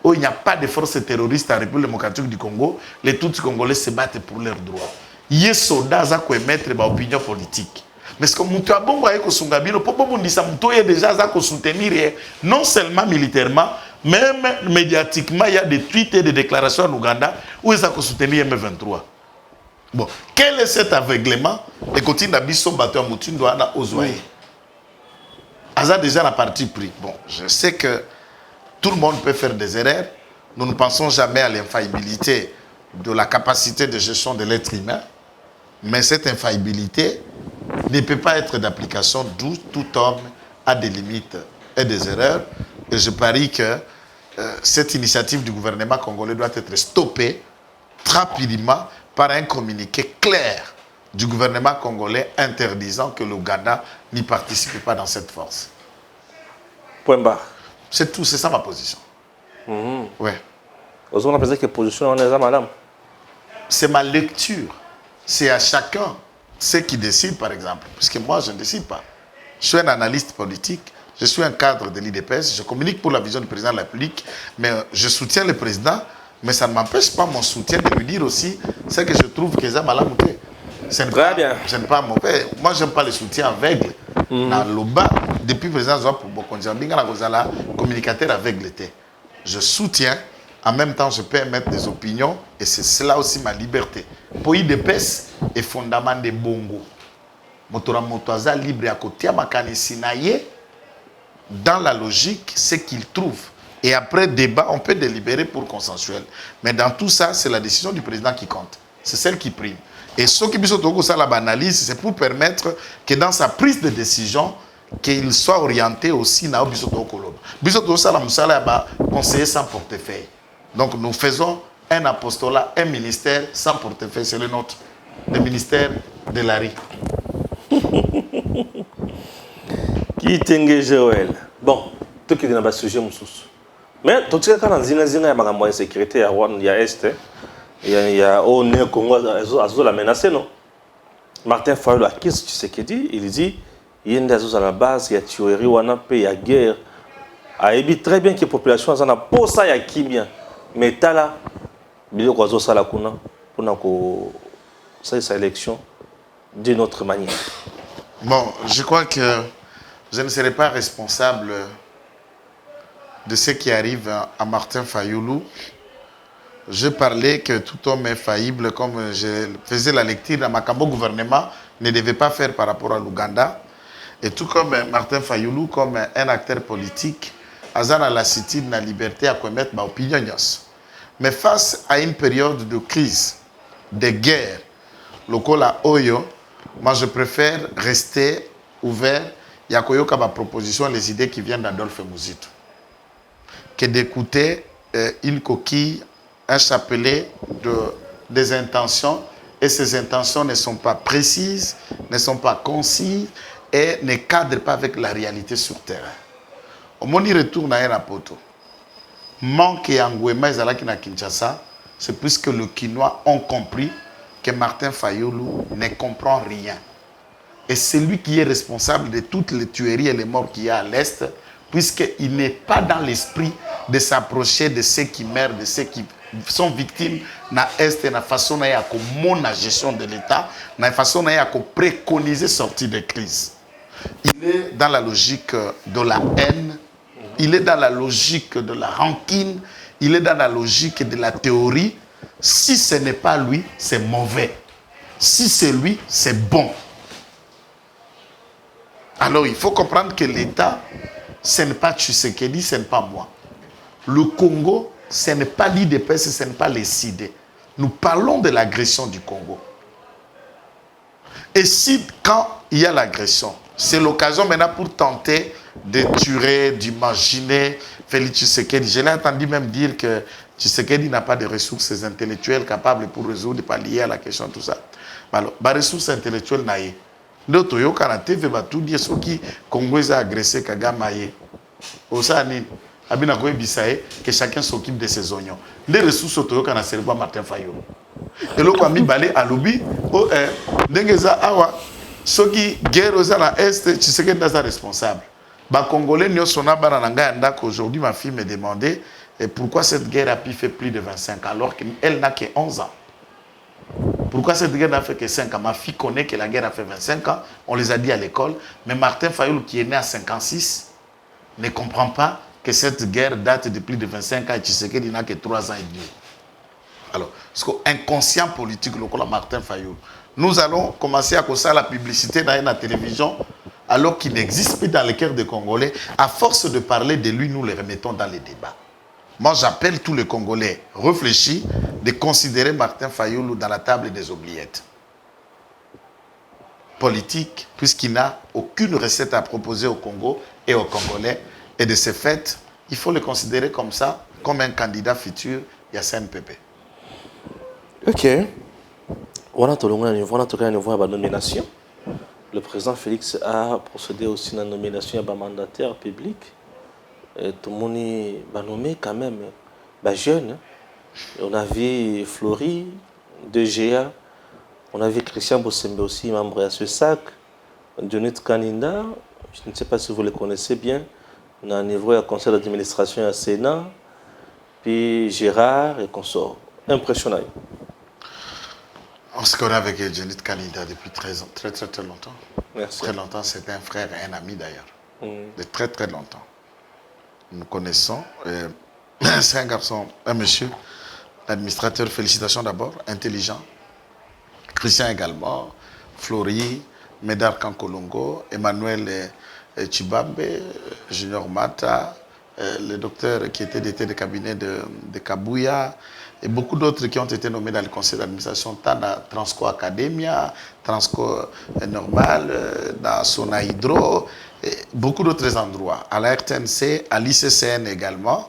Où il n'y a pas de forces terroristes en République démocratique du Congo, les Tutsis congolais se battent pour leurs droits. Il y a des soldats qui émettent des opinions politiques. Mais ce que nous avons déjà soutenir, non seulement militairement, même médiatiquement, il y a des tweets et des déclarations en Ouganda où ils ont soutenu M23. Bon, quel est cet aveuglement? Et continue à bisson battre à Moutindo à Ozoaye. Aza déjà la partie pris. Bon, je sais que tout le monde peut faire des erreurs. Nous ne pensons jamais à l'infaillibilité de la capacité de gestion de l'être humain. Mais cette infaillibilité ne peut pas être d'application, d'où tout homme a des limites et des erreurs. Et je parie que cette initiative du gouvernement congolais doit être stoppée rapidement par un communiqué clair du gouvernement congolais interdisant que l'Ouganda n'y participe pas dans cette force. Point barre. C'est tout, c'est ça ma position. Ouais. On a pensé que position on est là, madame. C'est ma lecture. C'est à chacun ce qui décide, par exemple. Parce que moi, je ne décide pas. Je suis un analyste politique, je suis un cadre de l'IDPS, je communique pour la vision du président de la République, mais je soutiens le président, mais ça ne m'empêche pas mon soutien de lui dire aussi ce que je trouve que ça m'a lamuté. Très bien. Je n'aime pas mauvais. Moi, je n'aime pas le soutien aveugle. Dans le bas, depuis le président Zoa communicateur aveugle était. Je soutiens, en même temps, je peux émettre des opinions, et c'est cela aussi ma liberté. Pour IDPS est fondament de bongo. Motora motoaza libre à côté à makanisinaye dans la logique, ce qu'il trouve. Et après débat, on peut délibérer pour consensuel. Mais dans tout ça, c'est la décision du président qui compte. C'est celle qui prime. Et ce qui analyse, c'est pour permettre que dans sa prise de décision, qu'il soit orienté aussi dans Bisoto Koloba. Bisoto Salamoussala conseiller sans portefeuille. Donc nous faisons un apostolat, un ministère sans portefeuille, c'est le nôtre. Le ministère de l'ARI. Qui t'engage Joël? Bon, tout qui est dans le sujet, mais tout ce qui est dans le moyen de sécurité, il y a Est, il y a au Congo, à la menace, non? Martin Fayulu, qu'est-ce que tu sais qu'il dit? Il dit, il y a une à la base, il y a tuerie, il y a guerre. Il dit très bien que la population a pour ça, il y a qui bien. Mais tu as là, il y a des ça pour cette élection d'une autre manière. Bon, je crois que je ne serai pas responsable de ce qui arrive à Martin Fayulu. Je parlais que tout homme est faillible, comme je faisais la lecture dans Makambo gouvernement ne devait pas faire par rapport à l'Ouganda. Et tout comme Martin Fayulu, comme un acteur politique, Azan a la cité de la liberté à commettre ma opinion. Mais face à une période de crise, de guerre, local à Oyo, moi je préfère rester ouvert. Il y a ma proposition, les idées qui viennent d'Adolphe Mouzito, que d'écouter une coquille, un chapelet des intentions, et ces intentions ne sont pas précises, ne sont pas concises et ne cadrent pas avec la réalité sur terrain. Au moment où il retourne à Erapoto, manque et Angouema et Zalaki na Kinshasa, c'est puisque les Kinois ont compris que Martin Fayulu ne comprend rien. Et c'est lui qui est responsable de toutes les tueries et les morts qu'il y a à l'Est, puisqu'il n'est pas dans l'esprit de s'approcher de ceux qui meurent, de ceux qui sont victimes na Est, na façon na ya ko mona gestion de l'État, na façon na ya ko préconiser sortie de crise. Il est dans la logique de la haine, il est dans la logique de la rancune, il est dans la logique de la théorie. Si ce n'est pas lui, c'est mauvais. Si c'est lui, c'est bon. Alors il faut comprendre que l'État, ce n'est pas Tshisekedi, ce n'est pas moi. Le Congo, ce n'est pas l'IDPS, ce n'est pas les CID. Nous parlons de l'agression du Congo. Et si, quand il y a l'agression, c'est l'occasion maintenant pour tenter d'éturer, d'imaginer Félix Tshisekedi. Je l'ai entendu même dire que Tshisekedi n'a pas de ressources intellectuelles capables pour résoudre, pallier à la question, tout ça. Alors, les ressources intellectuelles, naïe. D'autres, il y a TV, tout dire ceux qui Congo a agressé Kagame. Au Sani, Abina Koye Bissaye, que chacun s'occupe de ses oignons. Les ressources autour qu'on a servi à Martin Fayot. Et l'autre a mis balai à l'obi, Dengeza Awa, ceux qui guerre aux à l'Est, Tshisekedi est responsable. Les Congolais, nous sommes aujourd'hui, ma fille me demandait pourquoi cette guerre a pu faire plus de 25 ans alors qu'elle n'a que 11 ans. Pourquoi cette guerre n'a fait que 5 ans? Ma fille connaît que la guerre a fait 25 ans, on les a dit à l'école, mais Martin Fayot, qui est né à 56, ne comprend pas que cette guerre date de plus de 25 ans et Tshisekedi n'a que 3 ans et demi. Alors, parce qu'inconscient politique, le Martin Fayot, nous allons commencer à causer la publicité dans la télévision alors qu'il n'existe plus dans les cœurs des Congolais. À force de parler de lui, nous les remettons dans les débats. Moi, j'appelle tous les Congolais réfléchis de considérer Martin Fayulu dans la table des oubliettes. Politique, puisqu'il n'a aucune recette à proposer au Congo et aux Congolais. Et de ce fait, il faut le considérer comme ça, comme un candidat futur, il y a CNPP. Ok. On a la nomination. Le président Félix a procédé aussi à la nomination d'un mandataire public. Tout le monde va nommer quand même jeune. On a vu Flory, DGA, on a vu Christian Bossembe aussi, membre de ce SAC, Dionit Kaninda, je ne sais pas si vous le connaissez bien, on a un niveau à conseil d'administration à Sénat, puis Gérard et consorts. Impressionnant. On se connaît avec Dionit Kaninda depuis très longtemps. Merci. Très longtemps, c'était un frère et un ami d'ailleurs. De très longtemps. Nous connaissons. C'est un garçon, un monsieur, administrateur, félicitations d'abord, intelligent. Christian également, Flory, Médard Kankolongo, Emmanuel Chibambe, Junior Mata, le docteur qui était d'été de cabinet de Kabouya, et beaucoup d'autres qui ont été nommés dans le conseil d'administration, tant dans Transco Academia, Transco Normal, dans Sona Hydro, et beaucoup d'autres endroits. À la RTNC, à l'ICCN également,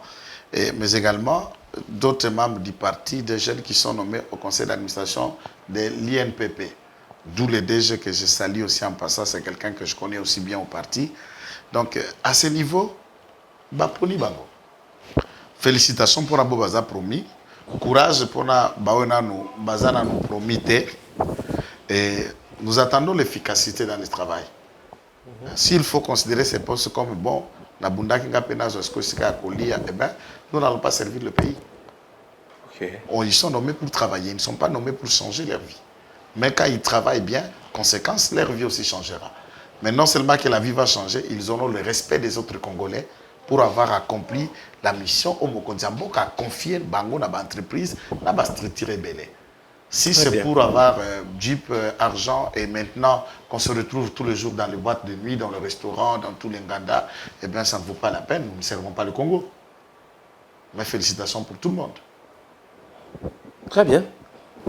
mais également d'autres membres du parti, des jeunes qui sont nommés au conseil d'administration de l'INPP. D'où le DG que je salue aussi en passant, c'est quelqu'un que je connais aussi bien au parti. Donc, à ce niveau, Baponi Bango. Félicitations pour Abobaza promis. Courage pour Bazana nous promis. Et nous attendons l'efficacité dans le travail. S'il faut considérer ces postes comme bon, eh ben, nous n'allons pas servir le pays. Okay. Ils sont nommés pour travailler, ils ne sont pas nommés pour changer leur vie. Mais quand ils travaillent bien, conséquence, leur vie aussi changera. Mais non seulement que la vie va changer, ils auront le respect des autres Congolais pour avoir accompli la mission au Mokondiambo qui a confié Bango dans l'entreprise, dans la structure rebelle. Si c'est pour avoir Jeep, argent et maintenant qu'on se retrouve tous les jours dans les boîtes de nuit, dans le restaurant, dans tous les Nganda, eh bien ça ne vaut pas la peine, nous ne servons pas le Congo. Mais félicitations pour tout le monde. Très bien.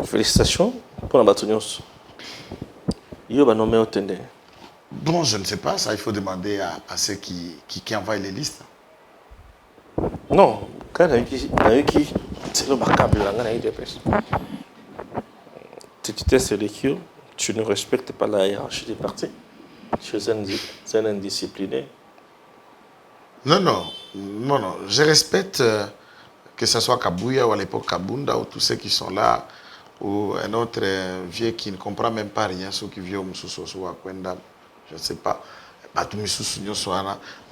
Félicitations pour la bâtonnios. Yo va nommer au tende. Bon, je ne sais pas, ça il faut demander à ceux qui envoient les listes. Non, quand c'est le câble là, tu sélectionnes, tu ne respectes pas la hiérarchie des partis. Tu es un indiscipliné. Non, je respecte que ce soit Kabouya ou à l'époque Kabunda ou tous ceux qui sont là, ou un autre vieux qui ne comprend même pas rien, ceux qui viennent au Moussoussou ou à Kwenda, je ne sais pas.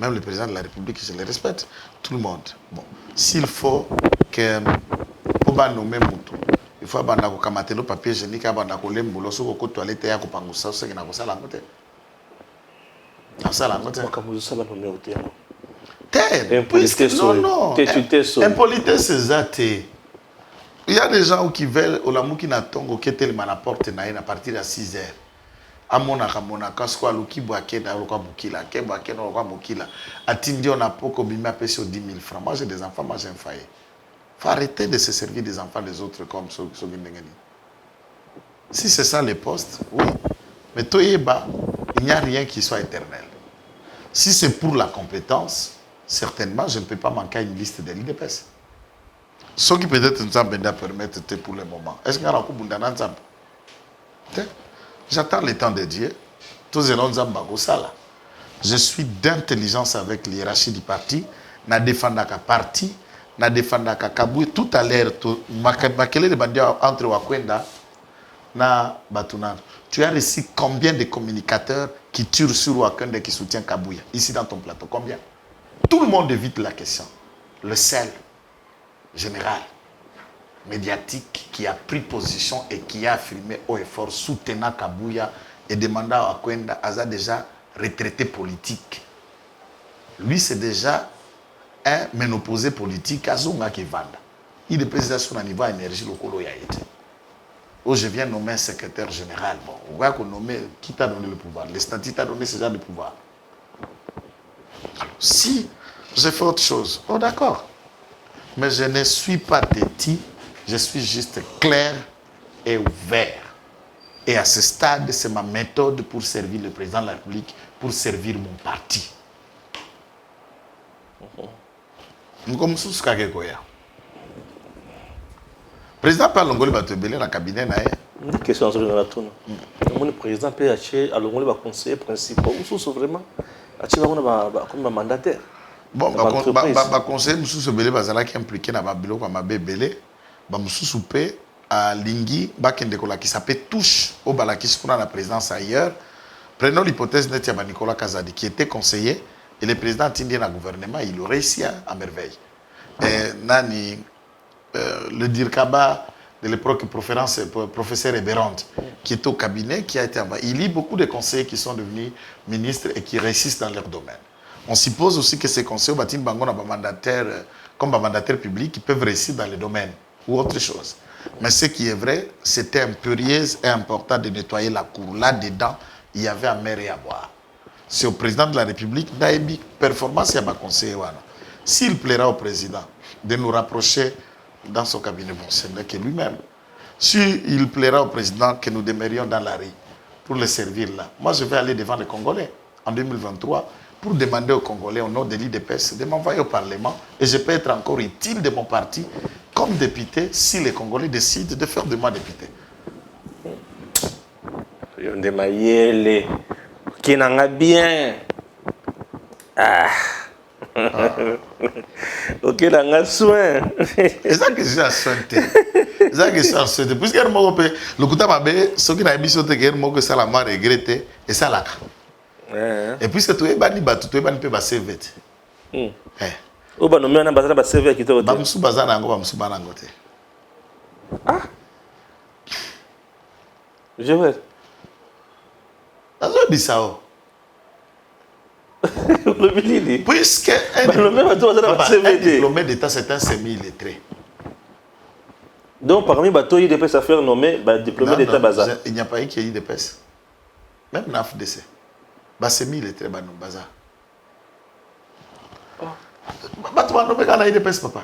Même le président de la République, je le respecte. Tout le monde. Bon, s'il faut que pour nommer Moutou, il faut que le papier hygiénique soit toilette et ça, c'est ça la motte. Ça la motte. Non. Impolitesse, c'est ça. Il y a des gens qui veulent, qui n'attendent que tellement la porte à partir de 6 heures. Amonaka soit Lukibo Akeda, Bukila, Keba Akeda, Bukila. Atindi, on a beaucoup bimé payé 10 000 francs. Moi, j'ai des enfants, moi, j'ai un foyer. Il faut arrêter de se servir des enfants des autres comme ceux qui Si c'est ça les postes, oui. Mais Toyeba, il n'y a rien qui soit éternel. Si c'est pour la compétence, certainement, je ne peux pas manquer à une liste de l'IDPS. Ce qui peut-être nous a permettre pour le moment. Est-ce qu'il y a un coup de j'attends le temps de Dieu. Tous les gens sala. Je suis d'intelligence avec l'hierarchie du parti. Na défendaka parti, na défendaka Kabouya. Tout à l'heure, makele de bandia entre Wakwenda na Batunan. Tu as reçu combien de communicateurs qui tirent sur Wakanda qui soutiennent Kabouya ici dans ton plateau? Combien? Tout le monde évite la question. Le seul général médiatique qui a pris position et qui a affirmé haut et fort soutenant Kabouya et demandant à Wakwenda a déjà retraité politique. Lui, c'est déjà un ménopausé politique à Zonga qui vend. Il est président sur un niveau énergie locale. Oh, je viens nommer un secrétaire général. Bon, on va nommer qui t'a donné le pouvoir. Les statuts t'a donné ce genre de pouvoir. Alors, si j'ai fait autre chose, oh d'accord. Mais je ne suis pas têtu, je suis juste clair et ouvert. Et à ce stade, c'est ma méthode pour servir le président de la République, pour servir mon parti. Nous sommes tous Kagekoya. Le président Palongoli va te belé dans le cabinet. Une question sur la tourne. Le président PH, alors on va conseiller principal. Ou sous vraiment, comme un mandataire. Bon, le conseiller Moussou Belé va qui impliqué dans Babilo comme ma belé. Moussou Soupé à Lingui, Bakendekola qui s'appelle touche au Balakis pour la présidence ailleurs. Prenons l'hypothèse de Nicolas Kazadi qui était conseiller et le président indien dans le gouvernement, il aurait réussi à merveille. Nani, le Dirkaba de l'époque, professeur Eberand, qui est au cabinet, qui a été envoyé. Il lit beaucoup de conseillers qui sont devenus ministres et qui réussissent dans leur domaine. On suppose aussi que ces conseillers, comme mandataires publics, qui peuvent réussir dans les domaines ou autre chose. Mais ce qui est vrai, c'était impérieuse et important de nettoyer la cour. Là-dedans, il y avait à mer et à boire. C'est au président de la République, Daïbi, performance, il y a ma conseiller. S'il plaira au président de nous rapprocher dans son cabinet, bon, ce n'est que lui-même. S'il plaira au président que nous demeurions dans la rue pour le servir là, moi je vais aller devant les Congolais en 2023 pour demander aux Congolais au nom de l'IDPS de m'envoyer au Parlement et je peux être encore utile de mon parti comme député si les Congolais décident de faire de moi député. De Mayele, qui n'en a bien. Ah. Ok, n'en a soin. C'est ça que j'ai à soin. C'est ça que j'ai à soin. Puisque le coup de ce qui n'a pas été que ça l'a regretté et ça l'a. Et puisque tu es banni, tu es banni peut passer vite. Oh, bah, nous, on a besoin de servir qui te bah, nous sommes basés dans le Banangote. Ah, je vois. Je dis ça. Puisque un diplômé d'État, c'est un semi-illettré. Donc, parmi les bateaux, il y a des affaires nommées diplômé d'État bazar. Il n'y a pas eu qui ait eu des pèses. Même l'AFDC. Semi-illettré, bazar. Batouba nommé quand il y a eu des pèses, papa.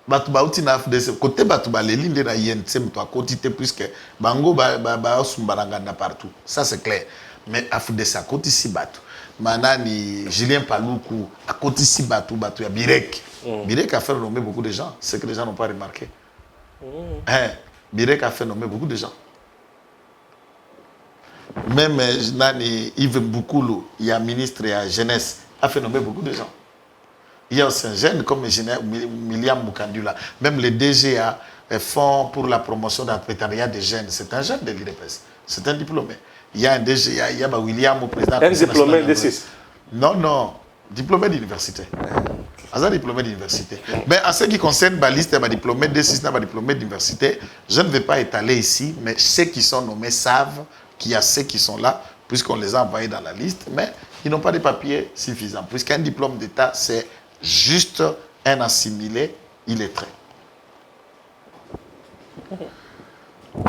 Batouba outi na AFDC. Côté Batouba, les lignes de la INC, toi, côté puisque Bango, Sumbarangana partout. Ça, c'est clair. Mais AFDC, à côté ici, Batou. Manani, Julien Paloukou, à côté ici, Batou, il y a Birek. Birek a fait nommer beaucoup de gens, ce que les gens n'ont pas remarqué. Birek a fait nommer beaucoup de gens. Même Nani, Yves Mboukoulou, il y a ministre et la jeunesse, a fait nommer beaucoup de gens. Il y a aussi un jeune comme Miliam Moukandula. Même le DGA, Fonds pour la promotion d'entrepreneuriat des jeunes, c'est un jeune de l'IDPS. C'est un diplômé. Il y a un DGA, il y a William au président. Un diplômé de 6. Non, diplômé d'université. Un diplômé d'université. Mais en ce qui concerne ma liste, ma diplômé de 6, ma diplômé d'université, je ne vais pas étaler ici, mais ceux qui sont nommés savent qu'il y a ceux qui sont là, puisqu'on les a envoyés dans la liste, mais ils n'ont pas de papiers suffisants. Puisqu'un diplôme d'État, c'est juste un assimilé illettré.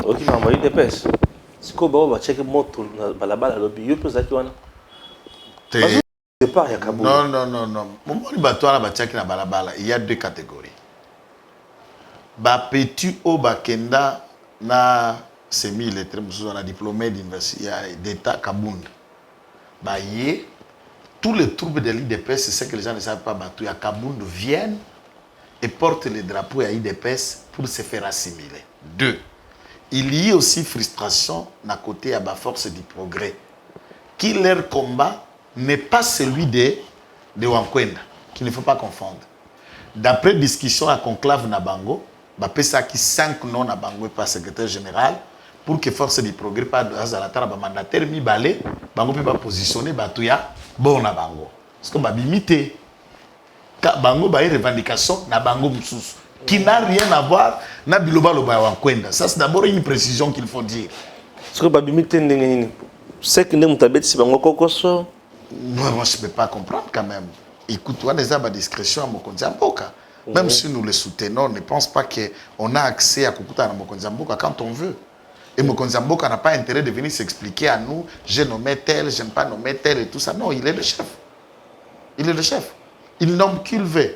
Ok, m'a envoyé des pêches. Si vous avez checké moto balabala lobby, vous pouvez dire il y a deux catégories. Bapetu au Bakenda na semi-illettré, on a diplômé d'université d'État Kabound. Baye tous les troupes de l'IDPS, c'est ce que les gens ne savent pas, Batouya Kabound viennent et portent les drapeaux à l'IDPS pour se faire assimiler. 2. Il y a aussi frustration à côté à la force du progrès, qui leur combat n'est pas celui de Wankwenda, qu'il ne faut pas confondre. D'après discussion à conclave Nabango, ça qui 5 noms Nabango par secrétaire général, pour que force du progrès pas de Azalatara mandataire mi balé, Bango peut pas positionner Batouya bon Nabango. Parce que babimité, Bango ba revendication Nabango msous, qui n'a rien à voir na biloba loba Wankwenda. Ça c'est d'abord une précision qu'il faut dire. Parce que babimité ndengeni, c'est que nous t'habite si Bango kokoso. Moi je peux pas comprendre quand même. Écoute, on a déjà ma discrétion à Mokonzamboka. Même si nous le soutenons, on ne pense pas qu'on a accès à Kukuta à Mokonzamboka quand on veut. Et Mokonzamboka n'a pas intérêt de venir s'expliquer à nous, j'ai nommé tel, je n'aime pas nommer tel et tout ça. Non, il est le chef. Il est le chef. Il nomme qu'il veut.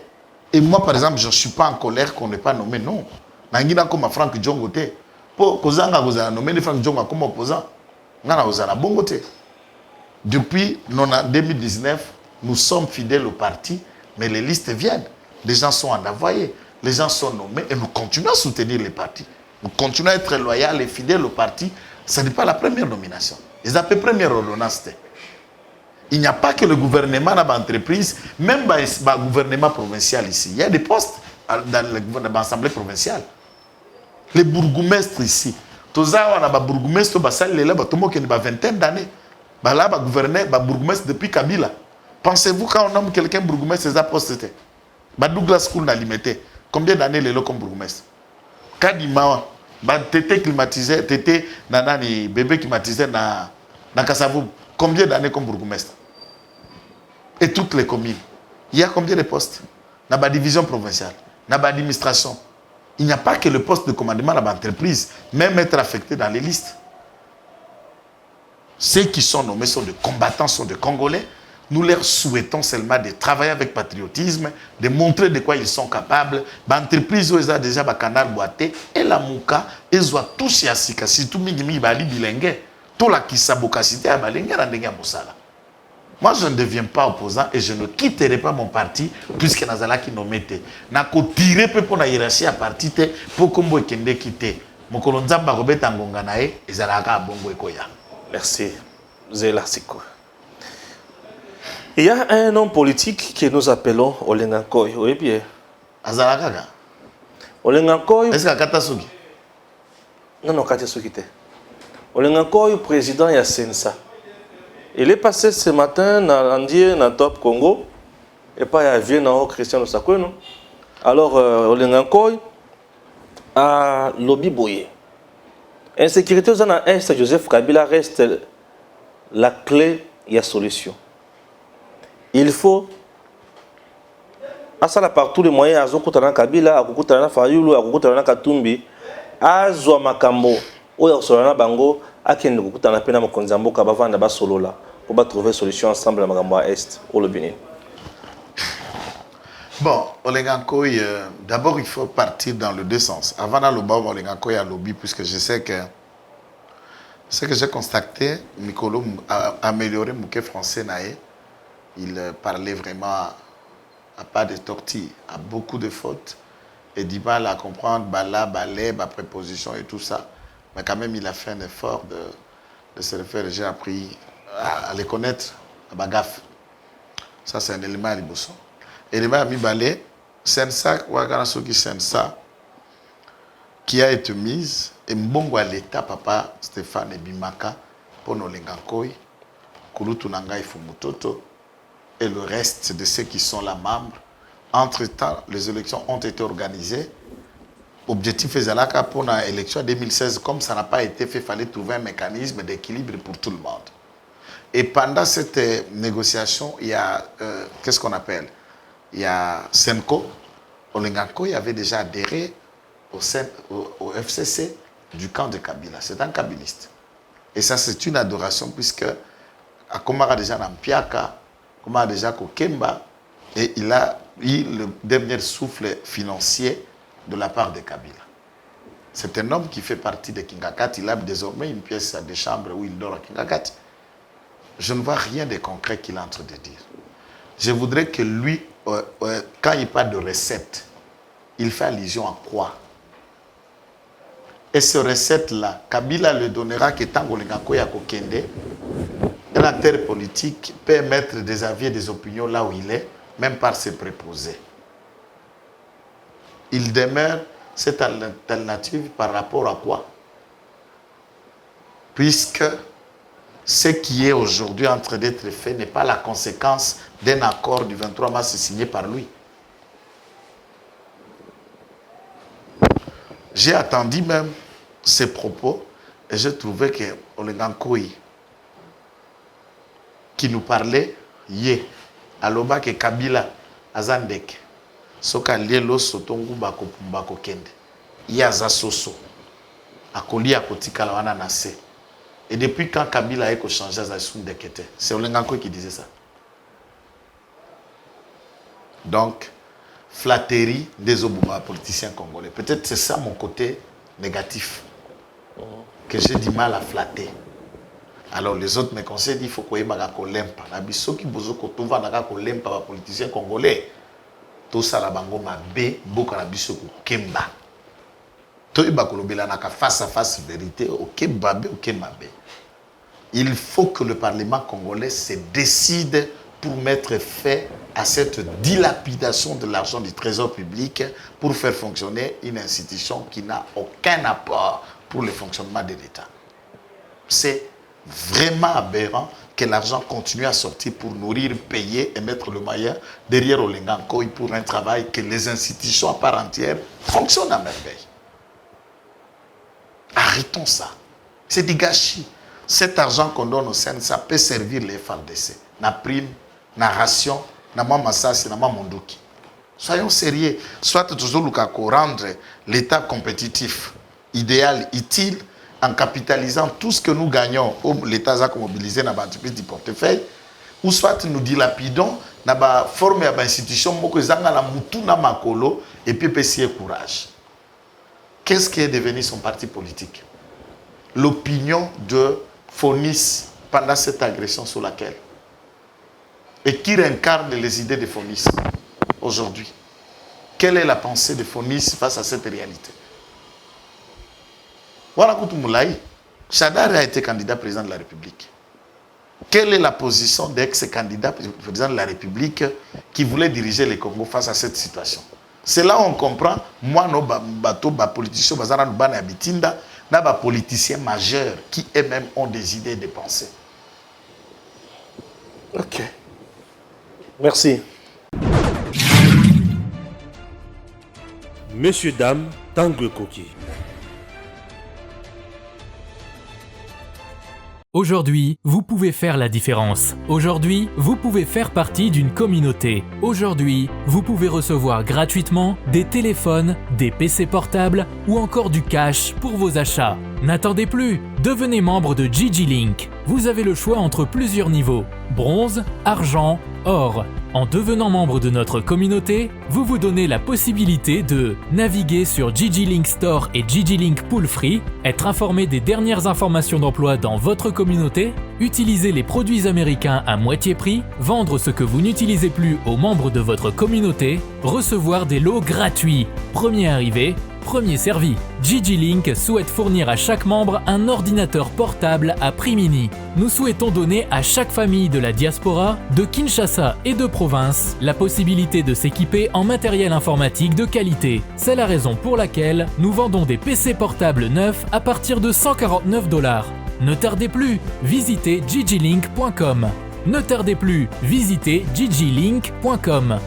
Et moi, par exemple, je ne suis pas en colère qu'on n'ait pas nommé, non. Nangina comme Franck Djongote. Pour Kozanga, vous avez nommé Franck Djonga comme opposant. Nana, vous avez bongote. Depuis 2019, nous sommes fidèles au parti, mais les listes viennent. Les gens sont envoyés, les gens sont nommés et nous continuons à soutenir les partis. Nous continuons à être loyaux et fidèles au parti. Ce n'est pas la première nomination. C'est la première ordonnance. Il n'y a pas que le gouvernement dans l'entreprise, même dans le gouvernement provincial ici. Il y a des postes dans l'Assemblée provinciale. Les bourgmestres ici. Tous on a des bourgmestres qui ont une vingtaine d'années. Là, on gouverner, bourgmestre depuis Kabila. Pensez-vous quand on nomme quelqu'un bourgmestre, c'est un poste. Douglas Koul n'a limité. Combien d'années les comme bourgmestre? Kadima, tété climatisé, tété nanani, bébé climatisé na Kassavoum. Combien d'années comme bourgmestre? Et toutes les communes. Il y a combien de postes? Dans la division provinciale, dans l'administration. Il n'y a pas que le poste de commandement dans l'entreprise, même être affecté dans les listes. Ceux qui sont nommés sont des combattants, sont des Congolais. Nous leur souhaitons seulement de travailler avec patriotisme, de montrer de quoi ils sont capables. L'entreprise où ils ont déjà un canal boité et la mouka, ils ont touché à Sika. Si tout le monde est bilingue, tout la qui sabokacité à Balingue, moi, je ne deviens pas opposant et je ne quitterai pas mon parti puisque Nazala qui nous mettait. Na ko tirer peu pour la hiérarchie à parti pour qu'on ait quitté. Mon colonzamba Robert Angonganae et Zalaka Bongo Ekoya. Merci. Zéla Siko. Il y a un homme politique que nous appelons Olengankoy. Oui, bien. Azalaka. Olengankoy. Est-ce que Katasuki? Non, Katasuki. Olengankoy, président de Sensa. Il est passé ce matin dans l'Andier, dans Top Congo, et pas à Vienne, dans Christian Osakwe, non? Alors, Olengankoy a lobby boyé. Insécurité aux Est, Joseph Kabila reste la clé et la solution. Il faut, à ça, par tous les moyens, à Zokutana Kabila, à Kukutana Fayulu, à Kukutana Katumbi, à Zouamakambo, ou à Solana Bango, à Ken Kukutana Pena Mokonzambo, Kabavanda Basolola, pour trouver une solution ensemble à Magamba Est, au le Bénin. Bon, Olengankoy, d'abord il faut partir dans le deux sens. Avant d'aller au bas, Olengankoy a lobby, puisque je sais que ce que j'ai constaté, Mikolo a amélioré mon français naïe. Il parlait vraiment à pas de tortilles, à beaucoup de fautes. Et du mal à comprendre, bala, balai, préposition et tout ça. Mais quand même, il a fait un effort de se refaire. J'ai appris à les connaître, à Bagaf. Ça, c'est un élément à l'Ibosson. Élément à Mibalé, Sensa, Ouaganasoki Sensa, qui a été mise, et Mbongo à l'État, papa Stéphane Bimaka, pour nos Lengankoy, Kulutunanga et Fumutoto, et le reste de ceux qui sont là membres. Entre-temps, les élections ont été organisées. Objectif Ezalaka pour l'élection 2016, comme ça n'a pas été fait, il fallait trouver un mécanisme d'équilibre pour tout le monde. Et pendant cette négociation, il y a, qu'est-ce qu'on appelle? Il y a Senko, Olengankoy avait déjà adhéré au FCC du camp de Kabila. C'est un kabiliste. Et ça, c'est une adoration, puisque à Komara déjà dans Piaka, Komara déjà Kokemba, et il a eu le dernier souffle financier de la part de Kabila. C'est un homme qui fait partie de Kingakati. Il a désormais une pièce de chambre où il dort à Kingakati. je ne vois rien de concret qu'il est en train de dire. Je voudrais que lui, quand il parle de recette, il fait allusion à quoi? Et ce recette-là, Kabila le donnera que Tango Lengako Yakokende, un acteur politique peut émettre des avis et des opinions là où il est, même par ses préposés. Il demeure cette alternative par rapport à quoi? Puisque ce qui est aujourd'hui en train d'être fait n'est pas la conséquence d'un accord du 23 mars signé par lui. J'ai attendu même ses propos et j'ai trouvé que Olengankoi, qui nous parlait, yé, aloba ke Kabila, azandek, soka lielo sotongu bako pumbako kende, yaza soso, akoli akotika la wana nase. Et depuis quand Kabila a changé à Zaysoundekete, c'est Olengankoi qui disait ça. Donc, flatterie des Obuma politiciens congolais. Peut-être c'est ça mon côté négatif, que j'ai du mal à flatter. Alors les autres me conseillent, il faut qu'on ait un kolempa. Nabiso qui bozo kotuva naka kolempa ba politiciens congolais. Tout ça la bango mabe, boka nabiso ko kemba. To iba kolobela naka face à face vérité, ok babe, ok mabe. Il faut que le Parlement congolais se décide pour mettre fin à cette dilapidation de l'argent du trésor public pour faire fonctionner une institution qui n'a aucun apport pour le fonctionnement de l'État. C'est vraiment aberrant que l'argent continue à sortir pour nourrir, payer et mettre le moyen derrière Olengankoi pour un travail que les institutions à part entière fonctionnent à merveille. Arrêtons ça. C'est du gâchis. Cet argent qu'on donne au CNSA, ça peut servir les FARDC. Na prime, na ration, na mamasasi, na mamondoki. Soyons sérieux. Soit toujours rendre l'État compétitif, idéal, utile, en capitalisant tout ce que nous gagnons, l'État a mobilisé dans l'entreprise du portefeuille, ou soit nous dilapidons dans la forme de l'institution, et puis essayer courage. Qu'est-ce qui est devenu son parti politique? L'opinion de Fonis pendant cette agression sur laquelle? Et qui incarne les idées de Fonis aujourd'hui? Quelle est la pensée de Fonis face à cette réalité? Voilà Koutoumulaï. Chadar a été candidat président de la République. Quelle est la position d'ex-candidat président de la République qui voulait diriger le Congo face à cette situation? C'est là où on comprend, moi, nos politiciens, nos politiciens majeurs qui eux-mêmes ont des idées et des pensées. Ok. Merci. Messieurs, dames, Tanguy Koki. Aujourd'hui, vous pouvez faire la différence. Aujourd'hui, vous pouvez faire partie d'une communauté. Aujourd'hui, vous pouvez recevoir gratuitement des téléphones, des PC portables ou encore du cash pour vos achats. N'attendez plus, devenez membre de GG Link. Vous avez le choix entre plusieurs niveaux, bronze, argent, or. En devenant membre de notre communauté, vous vous donnez la possibilité de naviguer sur GG Link Store et GG Link Pool Free, être informé des dernières informations d'emploi dans votre communauté, utiliser les produits américains à moitié prix, vendre ce que vous n'utilisez plus aux membres de votre communauté, recevoir des lots gratuits. Premier arrivé, premier servi. GG Link souhaite fournir à chaque membre un ordinateur portable à prix mini. Nous souhaitons donner à chaque famille de la diaspora, de Kinshasa et de province, la possibilité de s'équiper en matériel informatique de qualité. C'est la raison pour laquelle nous vendons des PC portables neufs à partir de $149. Ne tardez plus, visitez gglink.com. Ne tardez plus, visitez gglink.com.